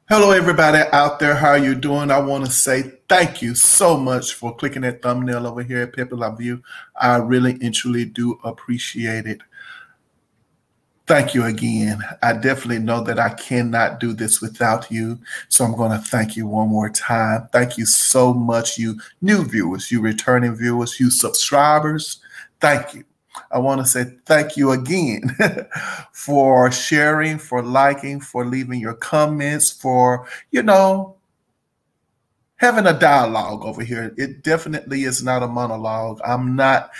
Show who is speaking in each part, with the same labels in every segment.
Speaker 1: Hello, everybody out there. How are you doing? I want to say thank you so much for clicking that thumbnail over here at Patti LaBelle. I really and truly do appreciate it. Thank you again. I definitely know that I cannot do this without you. So I'm going to thank you one more time. Thank you so much, you new viewers, you returning viewers, you subscribers. Thank you. I want to say thank you again for sharing, for liking, for leaving your comments, for, having a dialogue over here. It definitely is not a monologue. I'm not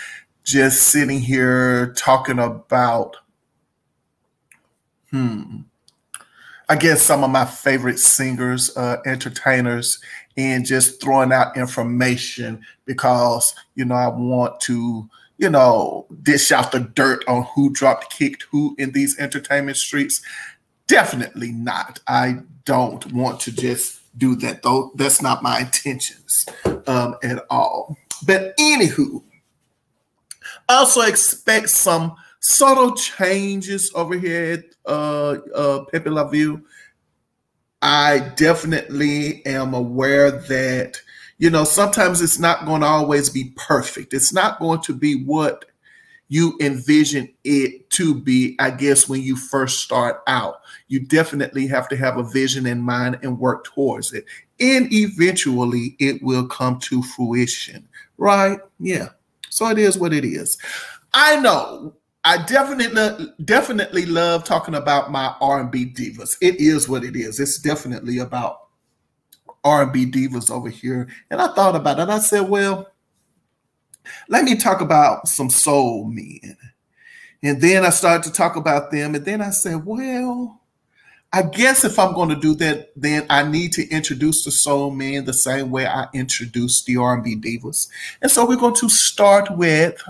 Speaker 1: just sitting here talking about, I guess some of my favorite singers, entertainers, and just throwing out information because, I want to dish out the dirt on who dropped, kicked who in these entertainment streets. Definitely not. I don't want to just do that, though. That's not my intentions at all. But anywho, also expect some subtle changes over here at Patti LaBelle. I definitely am aware that sometimes it's not going to always be perfect. It's not going to be what you envision it to be, I guess, when you first start out. You definitely have to have a vision in mind and work towards it. And eventually it will come to fruition, right? Yeah. So it is what it is. I know. I definitely love talking about my R&B divas. It is what it is. It's definitely about R&B divas over here. And I thought about it. I said, well, let me talk about some soul men. And then I started to talk about them. And then I said, well, I guess if I'm going to do that, then I need to introduce the soul men the same way I introduced the R&B divas. And so we're going to start with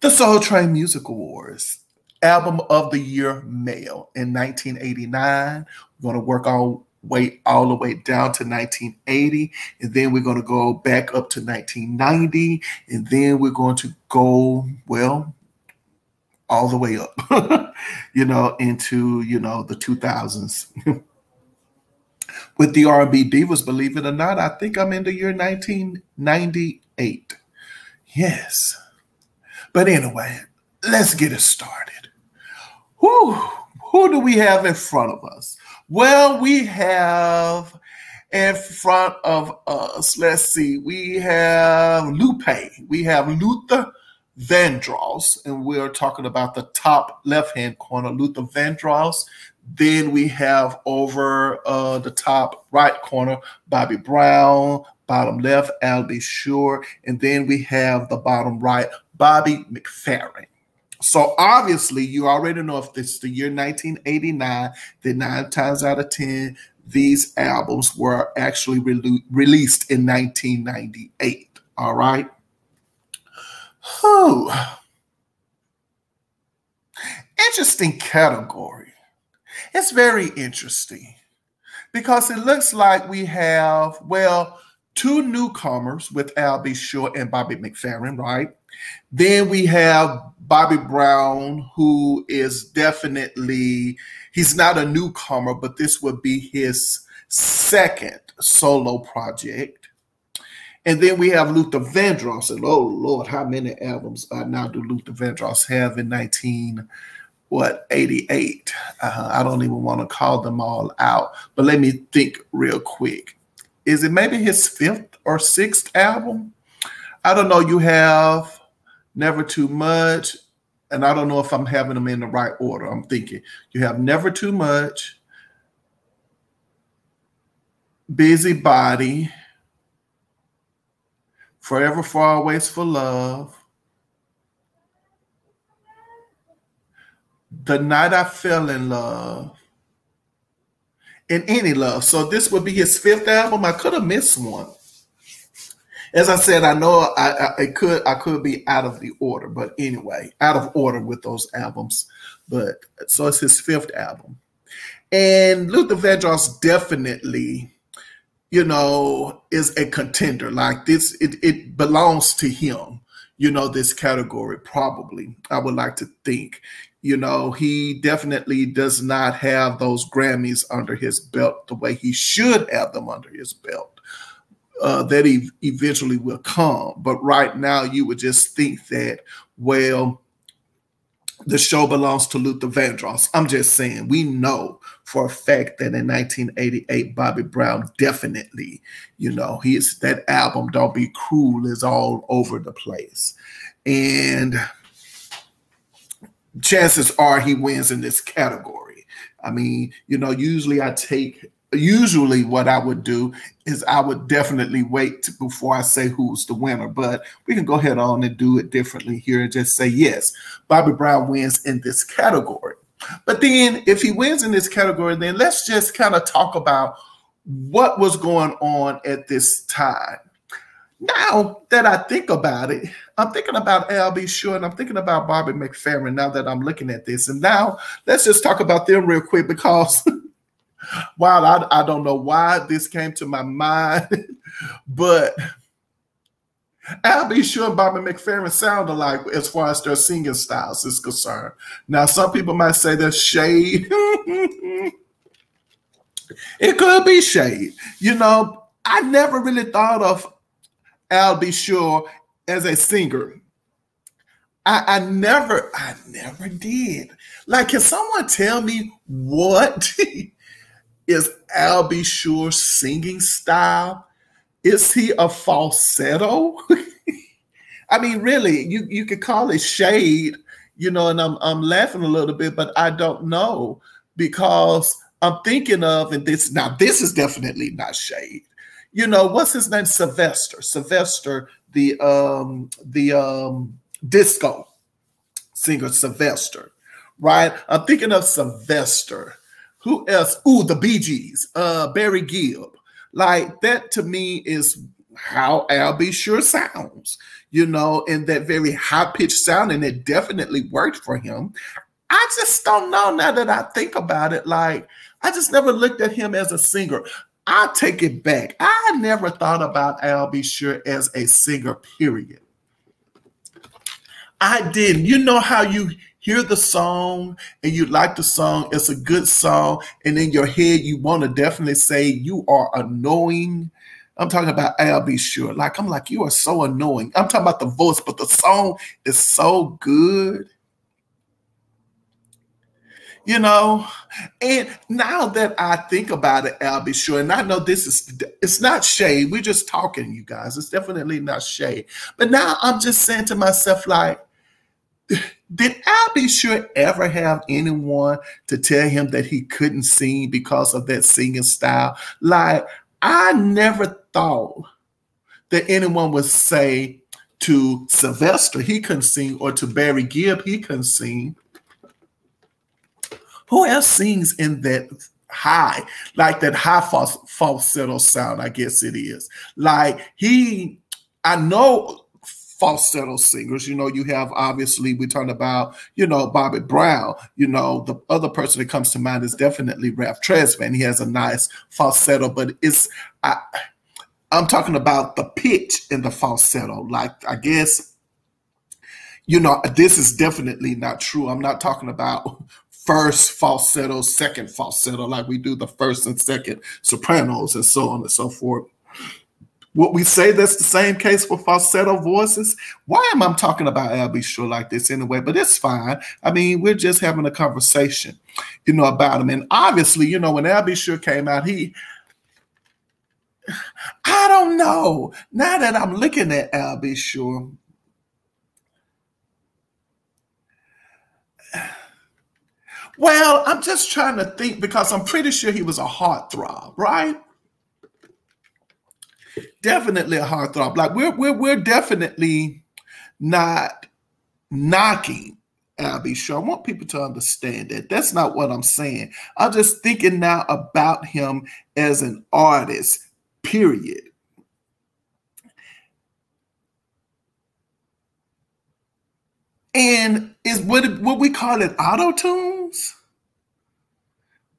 Speaker 1: the Soul Train Music Awards. Album of the Year Male in 1989. We're going to work all the way down to 1980, and then we're going to go back up to 1990, and then we're going to go, well, all the way up, into, the 2000s. With the R&B divas, believe it or not, I think I'm in the year 1998. Yes. But anyway, let's get it started. Who do we have in front of us? Well, we have in front of us, let's see, we have Lupe, we have Luther Vandross, and we're talking about the top left-hand corner, Luther Vandross. Then we have over the top right corner, Bobby Brown, bottom left, Albie Shore, and then we have the bottom right, Bobby McFerrin. So obviously, you already know if this is the year 1989, then 9 times out of 10, these albums were actually released in 1998. All right. Interesting category. It's very interesting because it looks like we have, well, 2 newcomers with Albie Shore and Bobby McFerrin, right? Then we have Bobby Brown, who is definitely, he's not a newcomer, but this would be his second solo project. And then we have Luther Vandross. And oh, Lord, how many albums by now do Luther Vandross have in 88? I don't even want to call them all out. But let me think real quick. Is it maybe his 5th or 6th album? I don't know. You have Never Too Much, and I don't know if I'm having them in the right order. I'm thinking you have Never Too Much, Busybody, Forever Far Always for Love, The Night I Fell in Love, and Any Love. So this would be his 5th album. I could have missed one. As I said, I know I could be out of the order, but anyway, out of order with those albums. But so it's his 5th album. And Luther Vandross definitely, is a contender. Like this, it belongs to him. this category, probably. I would like to think. He definitely does not have those Grammys under his belt the way he should have them under his belt. That eventually will come. But right now, you would just think that, well, the show belongs to Luther Vandross. I'm just saying, we know for a fact that in 1988, Bobby Brown definitely, that album, Don't Be Cruel, is all over the place. And chances are he wins in this category. I mean, usually what I would do is I would definitely wait before I say who's the winner, but we can go ahead on and do it differently here and just say, yes, Bobby Brown wins in this category. But then if he wins in this category, then let's just kind of talk about what was going on at this time. Now that I think about it, I'm thinking about Al.B. Sure and I'm thinking about Bobby McFerrin now that I'm looking at this. And now let's just talk about them real quick because wow, I don't know why this came to my mind, but Al.B. Sure and Bobby McFerrin sound alike as far as their singing styles is concerned. Now, some people might say that's shade. It could be shade. I never really thought of Al.B. Sure as a singer. I never did. Like, can someone tell me what is Al.B. Sure's singing style? Is he a falsetto? I mean, really, you could call it shade, and I'm laughing a little bit, but I don't know because I'm thinking of, and this is definitely not shade. What's his name? Sylvester, the disco singer Sylvester, right? I'm thinking of Sylvester. Who else? Ooh, the Bee Gees, Barry Gibb. Like, that to me is how Al.B. Sure sounds, in that very high-pitched sound, and it definitely worked for him. I just don't know now that I think about it. Like, I just never looked at him as a singer. I'll take it back. I never thought about Al.B. Sure as a singer, period. I didn't. You know how you hear the song and you like the song, it's a good song, and in your head you want to definitely say you are annoying. I'm talking about Al.B. Sure. I'm like, you are so annoying. I'm talking about the voice, but the song is so good. And now that I think about it, Al.B. Sure, and I know it's not shade. We're just talking, you guys. It's definitely not shade. But now I'm just saying to myself, like, did Al.B. Sure ever have anyone to tell him that he couldn't sing because of that singing style? Like, I never thought that anyone would say to Sylvester he couldn't sing or to Barry Gibb he couldn't sing. Who else sings in that high, like that high falsetto sound, I guess it is. Like, I know falsetto singers, you have, obviously, we talked about, Bobby Brown, the other person that comes to mind is definitely Ralph Tresvant. He has a nice falsetto, but I'm talking about the pitch in the falsetto. Like, I guess, this is definitely not true. I'm not talking about first falsetto, second falsetto, like we do the first and second sopranos and so on and so forth. Would we say that's the same case for falsetto voices? Why am I talking about Al.B. Sure like this anyway? But it's fine. I mean, we're just having a conversation, about him. And obviously, when Al.B. Sure came out, I don't know. Now that I'm looking at Al.B. Sure, well, I'm just trying to think because I'm pretty sure he was a heartthrob, right? Definitely a heartthrob. Like, we're definitely not knocking Al.B. Sure. I want people to understand that. That's not what I'm saying. I'm just thinking now about him as an artist, period. And is what we call it auto-tunes?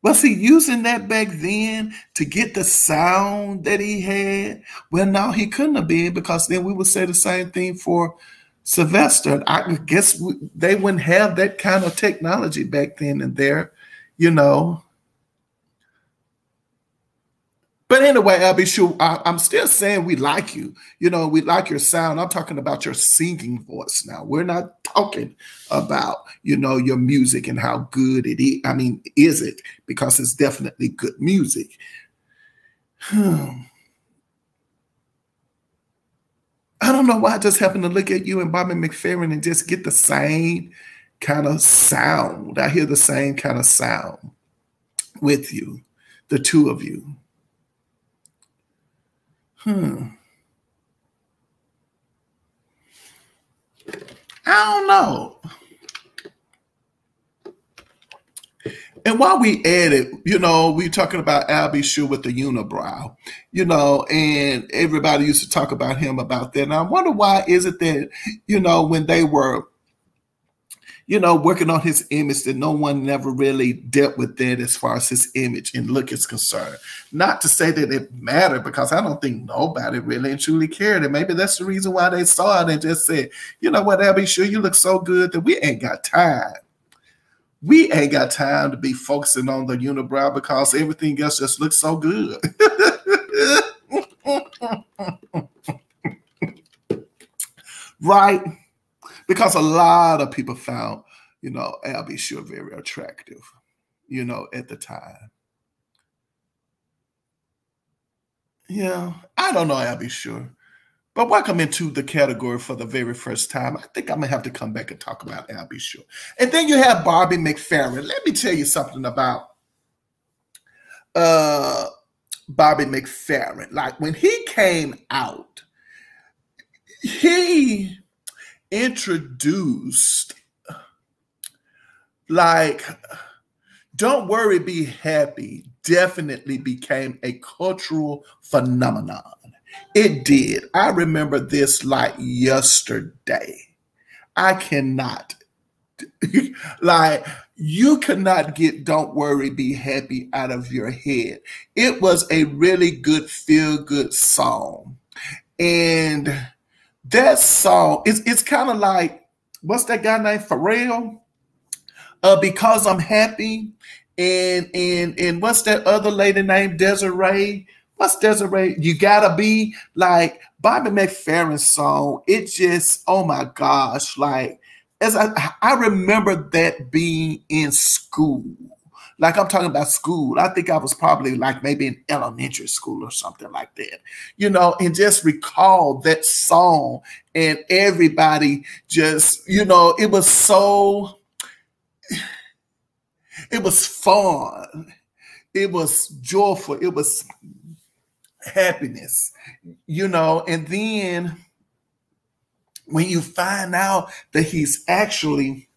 Speaker 1: Was he using that back then to get the sound that he had? Well, no, he couldn't have been, because then we would say the same thing for Sylvester, I guess they wouldn't have that kind of technology back then and there, you know. But anyway, I'll be sure. I'm still saying we like you. You know, we like your sound. I'm talking about your singing voice now. We're not talking about, you know, your music and how good it is. I mean, is it? Because it's definitely good music. I don't know why I just happened to look at you and Bobby McFerrin and just get the same kind of sound. I hear the same kind of sound with you, the two of you. I don't know. And while we at it, you know, we talking about Albie Sure with the unibrow, you know, and everybody used to talk about him about that. And I wonder why is it that, you know, when they were, you know, working on his image, that no one never really dealt with that as far as his image and look is concerned. Not to say that it mattered, because I don't think nobody really and truly cared. And maybe that's the reason why they saw it and just said, you know what, Albie Sure, you look so good that we ain't got time. We ain't got time to be focusing on the unibrow because everything else just looks so good. Right? Because a lot of people found, you know, Albie Sure very attractive, you know, at the time. Yeah, I don't know Albie Sure. But welcome into the category for the very first time. I think I'm going to have to come back and talk about Albie Sure. And then you have Bobby McFerrin. Let me tell you something about Bobby McFerrin. Like, when he came out, he introduced, like, Don't Worry, Be Happy definitely became a cultural phenomenon. It did. I remember this like yesterday. I cannot. Like, you cannot get Don't Worry, Be Happy out of your head. It was a really good feel-good song. And that song, it's kind of like, what's that guy named Pharrell? Because I'm Happy. And what's that other lady named Desiree? What's Desiree? You Gotta Be. Like, Bobby McFerrin's song, it just, oh my gosh, like, as I remember that being in school. Like, I'm talking about school. I think I was probably like maybe in elementary school or something like that, you know, and just recall that song and everybody just, you know, it was so, it was fun. It was joyful. It was happiness, you know. And then when you find out that he's actually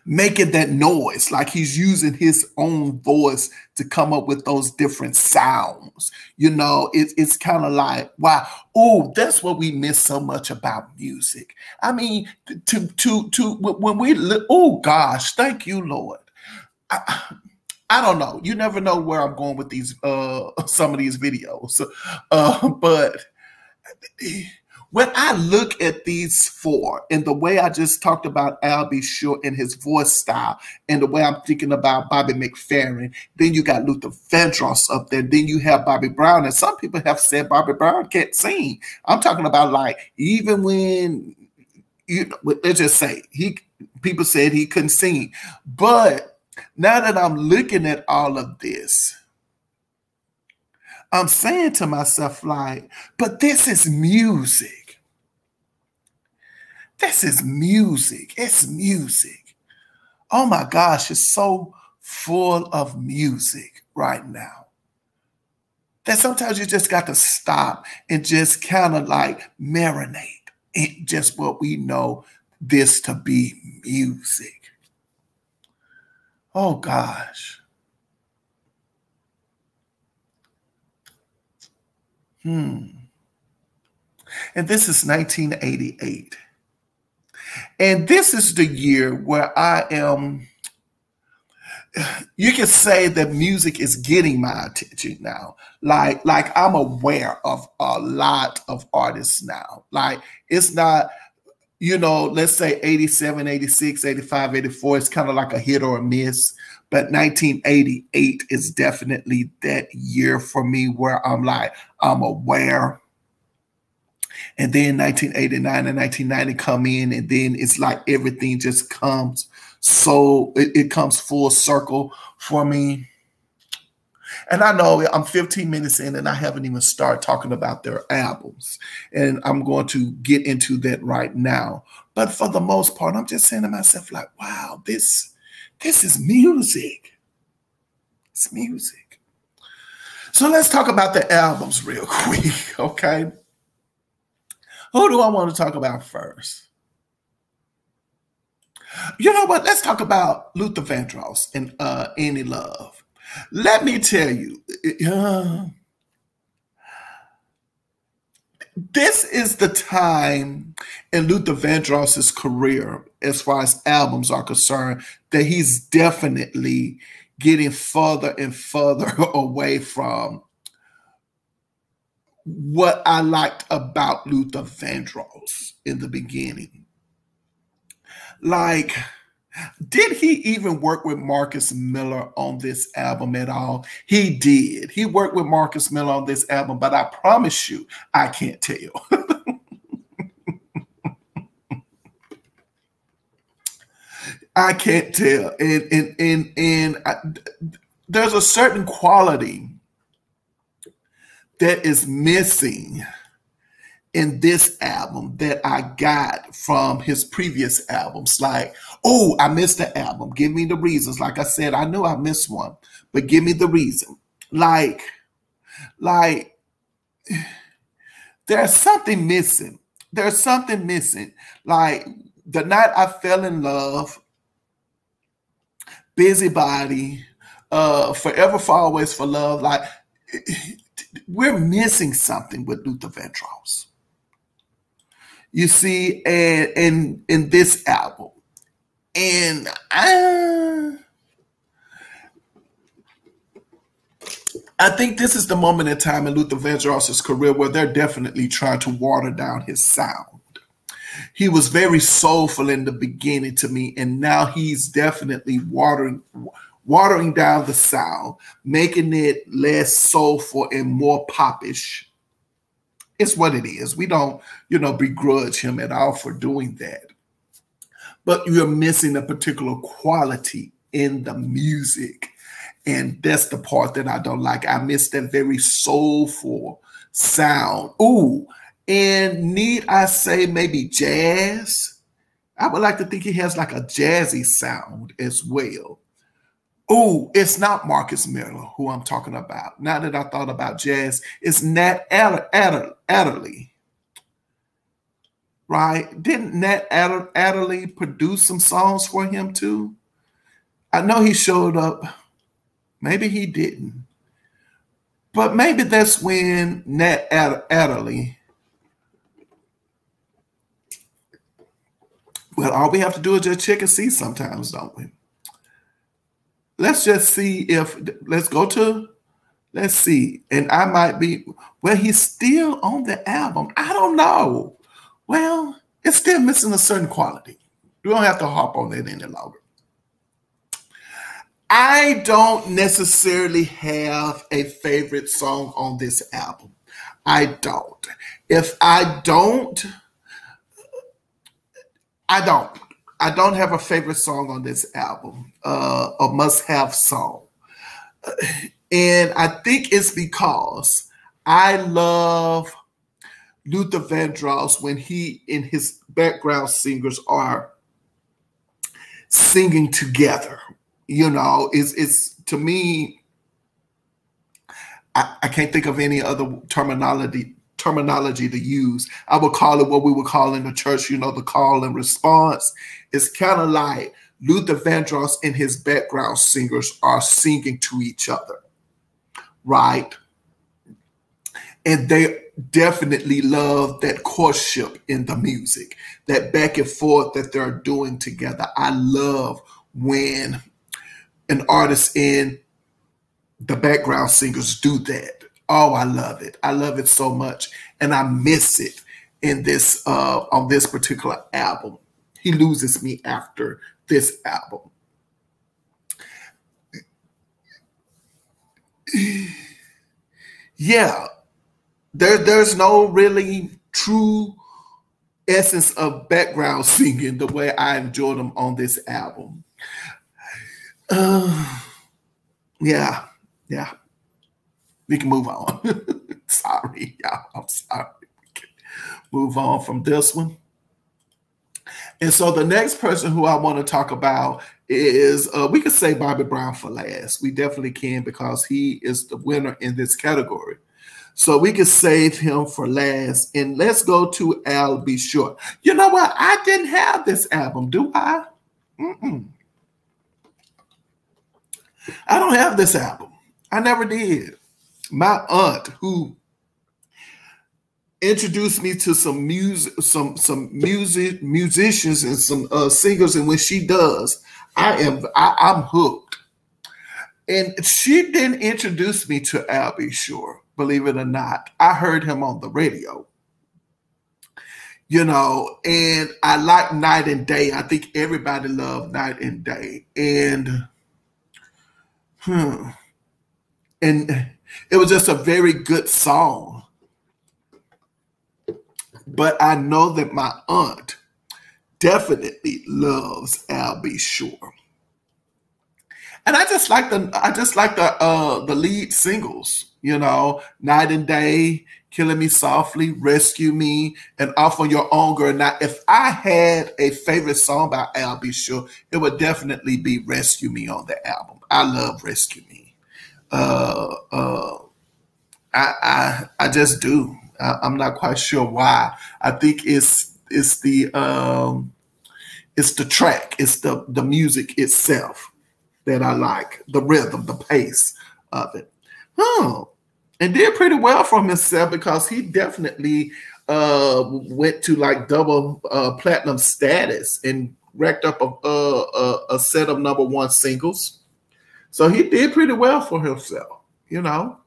Speaker 1: making that noise, like he's using his own voice to come up with those different sounds, you know, it's kind of like, wow, oh, that's what we miss so much about music. I mean, when we look, oh gosh, thank you, Lord. I don't know. You never know where I'm going with these some of these videos. But when I look at these four and the way I just talked about Albie Sure and his voice style and the way I'm thinking about Bobby McFerrin, then you got Luther Vandross up there, then you have Bobby Brown, and some people have said Bobby Brown can't sing. I'm talking about, like, even when, you know, let's just say people said he couldn't sing. But now that I'm looking at all of this, I'm saying to myself, like, but this is music. This is music. It's music. Oh my gosh, it's so full of music right now that sometimes you just got to stop and just kind of like marinate in just what we know this to be music. Oh, gosh. And this is 1988. And this is the year where I am, you can say that music is getting my attention now. Like I'm aware of a lot of artists now. Like it's not, you know, let's say 87, 86, 85, 84. It's kind of like a hit or a miss. But 1988 is definitely that year for me where I'm like, I'm aware. And then 1989 and 1990 come in, and then it's like everything just comes. So it comes full circle for me. And I know I'm 15 minutes in and I haven't even started talking about their albums. And I'm going to get into that right now. But for the most part, I'm just saying to myself, like, wow, this is music. It's music. So let's talk about the albums real quick, okay? Who do I want to talk about first? You know what? Let's talk about Luther Vandross and Any Love. Let me tell you, this is the time in Luther Vandross's career, as far as albums are concerned, that he's definitely getting further and further away from what I liked about Luther Vandross in the beginning. Like, did he even work with Marcus Miller on this album at all? He did. He worked with Marcus Miller on this album, but I promise you, I can't tell. I can't tell. And there's a certain quality that is missing in this album that I got from his previous albums. Like, oh, I missed the album. Give me the reasons. Like I said, I know I missed one, but give me the reason. Like there's something missing. There's something missing. Like The Night I Fell in Love, Busybody, Forever For Always For Love. Like, we're missing something with Luther Vandross. You see, and in this album. And I think this is the moment in time in Luther Vandross's career where they're definitely trying to water down his sound. He was very soulful in the beginning to me, and now he's definitely watering down the sound, making it less soulful and more popish. It's what it is. We don't, begrudge him at all for doing that. But you're missing a particular quality in the music. And that's the part that I don't like. I miss that very soulful sound. Ooh, and need I say maybe jazz? I would like to think he has like a jazzy sound as well. Oh, it's not Marcus Miller who I'm talking about. Now that I thought about jazz, it's Nat Adderley. Right? Didn't Nat Adderley produce some songs for him too? I know he showed up. Maybe he didn't. But maybe that's when Nat Adderley. Well, all we have to do is just check and see sometimes, don't we? Let's just see if, let's see. And I might be, well, he's still on the album. I don't know. Well, it's still missing a certain quality. We don't have to harp on that any longer. I don't necessarily have a favorite song on this album. I don't. If I don't have a favorite song on this album, a must-have song. And I think it's because I love Luther Vandross when he and his background singers are singing together. It's to me, I can't think of any other terminology to use. I would call it what we would call in the church, the call and response. It's kind of like Luther Vandross and his background singers are singing to each other, right? And they definitely love that courtship in the music, that back and forth that they're doing together. I love when an artist and the background singers do that. Oh, I love it. I love it so much. And I miss it in this on this particular album. He loses me after this album. Yeah, there's no really true essence of background singing the way I enjoyed them on this album. Yeah. We can move on. Sorry, y'all. I'm sorry. We can move on from this one. And so the next person who I want to talk about is, we could say Bobby Brown for last. We definitely can, because he is the winner in this category. So we could save him for last. And let's go to Al B. Sure. You know what? I didn't have this album, do I? I don't have this album. I never did. My aunt, who introduced me to some musicians and some singers, and when she does, I'm hooked. And she didn't introduce me to Al B. Sure, believe it or not. I heard him on the radio, you know, and I like Night and Day. I think everybody loved Night and Day, and it was just a very good song. But I know that my aunt definitely loves Al B. Sure. And I just like the lead singles, you know, Night and Day, Killing Me Softly, Rescue Me, and Off on Your Own Girl. Now, if I had a favorite song by Al B. Sure, it would definitely be Rescue Me on the album. I love Rescue Me. I just do. I'm not quite sure why. I think it's the track, it's the music itself that I like, the rhythm, the pace of it. And did pretty well for himself, because he definitely went to like double platinum status and racked up a set of #1 singles. So he did pretty well for himself, you know.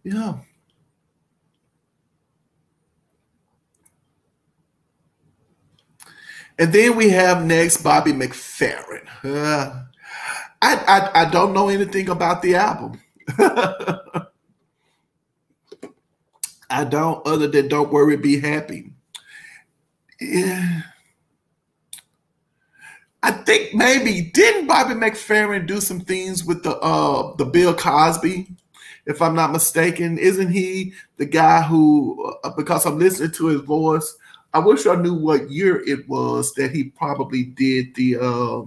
Speaker 1: Yeah. And then we have next Bobby McFerrin. I don't know anything about the album. I don't, other than Don't Worry, Be Happy. Yeah. I think maybe, didn't Bobby McFerrin do some things with the Bill Cosby, if I'm not mistaken? Isn't he the guy who, because I'm listening to his voice, I wish I knew what year it was that he probably did the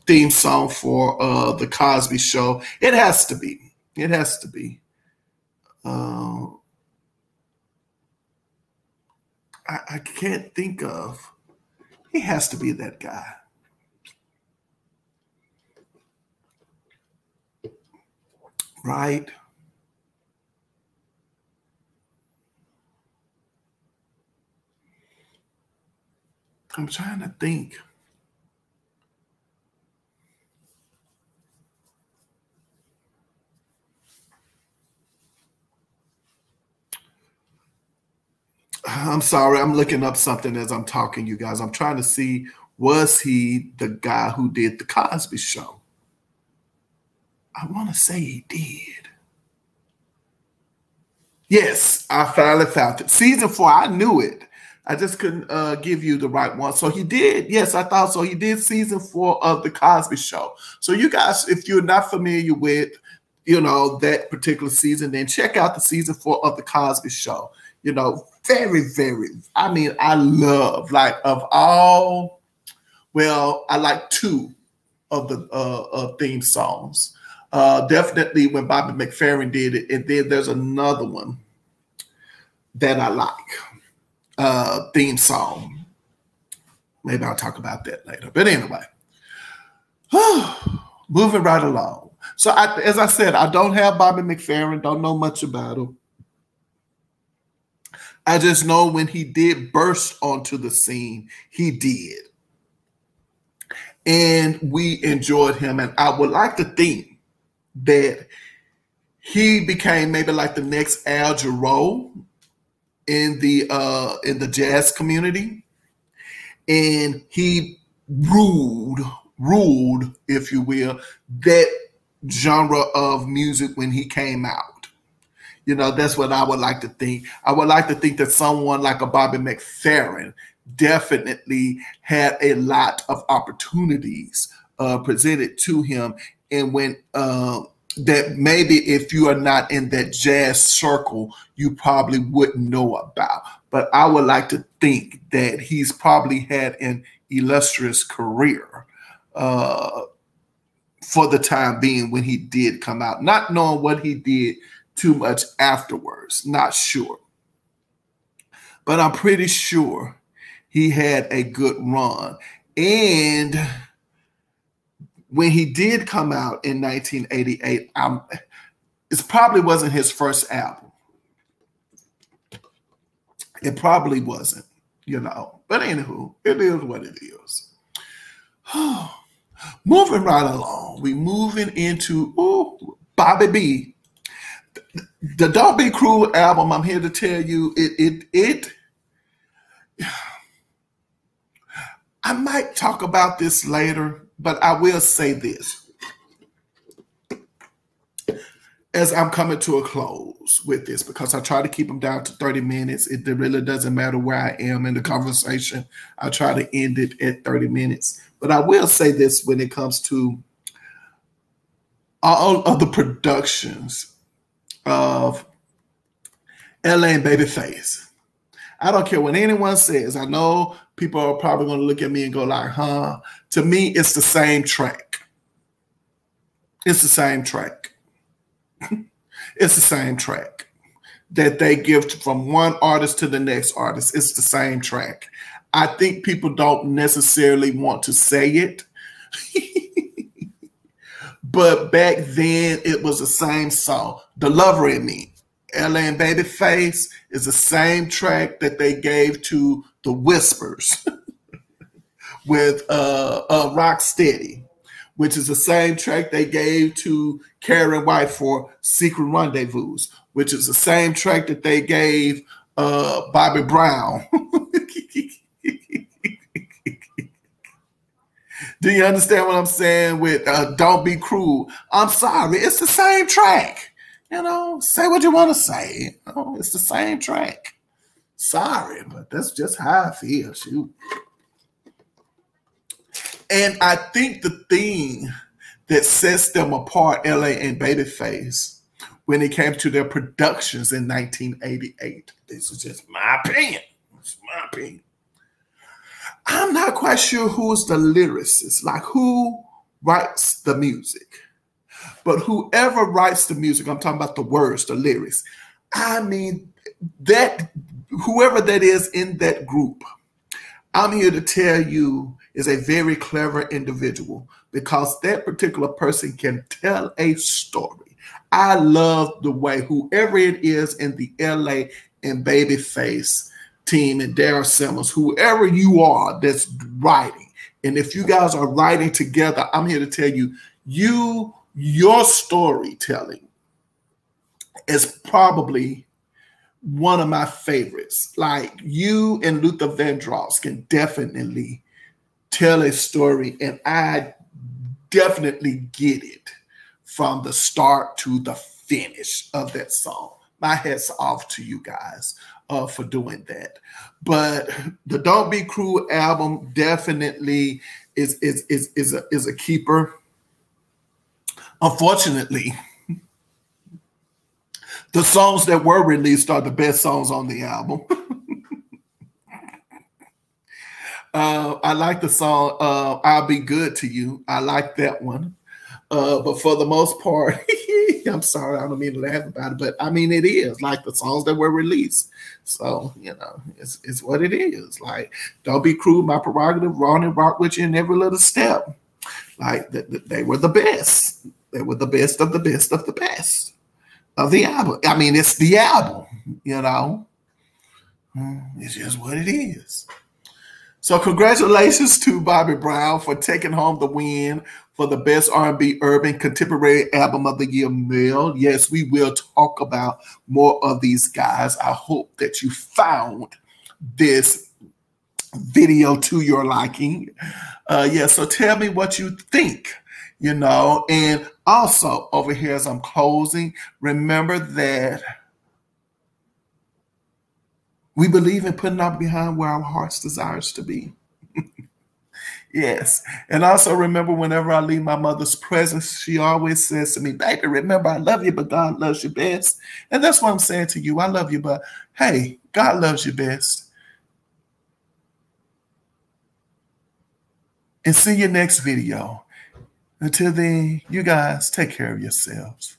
Speaker 1: theme song for the Cosby Show. It has to be. It has to be. I can't think of. He has to be that guy. Right? I'm trying to think. I'm sorry, I'm looking up something as I'm talking, you guys. I'm trying to see, was he the guy who did the Cosby Show? I want to say he did. Yes, I finally found it. Season 4, I knew it. I just couldn't give you the right one. So he did. Yes, I thought so. He did season 4 of the Cosby Show. So you guys, if you're not familiar with, you know, that particular season, then check out the season 4 of the Cosby Show. You know, very, very, I mean, I love, like, of all, well, I like 2 of the theme songs. Definitely when Bobby McFerrin did it. And then there's another one that I like, theme song. Maybe I'll talk about that later. But anyway, moving right along. So as I said, I don't have Bobby McFerrin, don't know much about him. I just know when he did burst onto the scene, he did. and we enjoyed him. And I would like to think that he became maybe like the next Al Jarreau in the jazz community, and he ruled, if you will, that genre of music when he came out. You know, that's what I would like to think. I would like to think that someone like a Bobby McFerrin definitely had a lot of opportunities presented to him, and when that maybe if you are not in that jazz circle, you probably wouldn't know about. But I would like to think that he's probably had an illustrious career for the time being when he did come out, not knowing what he did too much afterwards, not sure. But I'm pretty sure he had a good run. And when he did come out in 1988, it probably wasn't his first album. It probably wasn't, you know. But anywho, it is what it is. Moving right along, we moving into Bobby B. The Don't Be Cruel album, I'm here to tell you, I might talk about this later, but I will say this. As I'm coming to a close with this, because I try to keep them down to 30 minutes. It really doesn't matter where I am in the conversation. I try to end it at 30 minutes. But I will say this when it comes to all of the productions of LA and Babyface. I don't care what anyone says. I know people are probably going to look at me and go like, huh? To me, it's the same track. It's the same track. It's the same track that they give from one artist to the next artist. It's the same track. I think people don't necessarily want to say it. But back then, it was the same song. The Lover in Me, LA and Babyface, is the same track that they gave to The Whispers with Rocksteady, which is the same track they gave to Karen White for Secret Rendezvous, which is the same track that they gave Bobby Brown. Do you understand what I'm saying with Don't Be Cruel? I'm sorry, it's the same track. You know, say what you want to say. You know, it's the same track. Sorry, but that's just how I feel. Shoot. And I think the thing that sets them apart, LA and Babyface, when it came to their productions in 1988, this is just my opinion. It's my opinion. I'm not quite sure who's the lyricist, like who writes the music. But whoever writes the music, I'm talking about the words, the lyrics. I mean, that whoever that is in that group, I'm here to tell you is a very clever individual, because that particular person can tell a story. I love the way whoever it is in the LA and Babyface team and Darryl Simmons, whoever you are that's writing, and if you guys are writing together, I'm here to tell you, your storytelling is probably one of my favorites. Like, you and Luther Vandross can definitely tell a story, and I definitely get it from the start to the finish of that song. My hat's off to you guys for doing that. But the Don't Be Cruel album definitely is a keeper. Unfortunately, the songs that were released are the best songs on the album. I like the song I'll Be Good to You. I like that one. But for the most part, I'm sorry, I don't mean to laugh about it, but I mean, it is like the songs that were released. So, you know, it's what it is. Like, Don't Be Cruel, My Prerogative, Run and Rock with You in Every Little Step. Like, they were the best. They were the best of the best of the best of the album. I mean, it's the album, you know. It's just what it is. So congratulations to Bobby Brown for taking home the win for the Best R&B Urban Contemporary Album of the Year male. Yes, we will talk about more of these guys. I hope that you found this video to your liking. Yeah, so tell me what you think, you know. And also over here as I'm closing, remember that we believe in putting our behind where our heart's desires to be. Yes. And also remember, whenever I leave my mother's presence, she always says to me, baby, remember, I love you, but God loves you best. And that's what I'm saying to you. I love you, but hey, God loves you best. And see you next video. Until then, you guys take care of yourselves.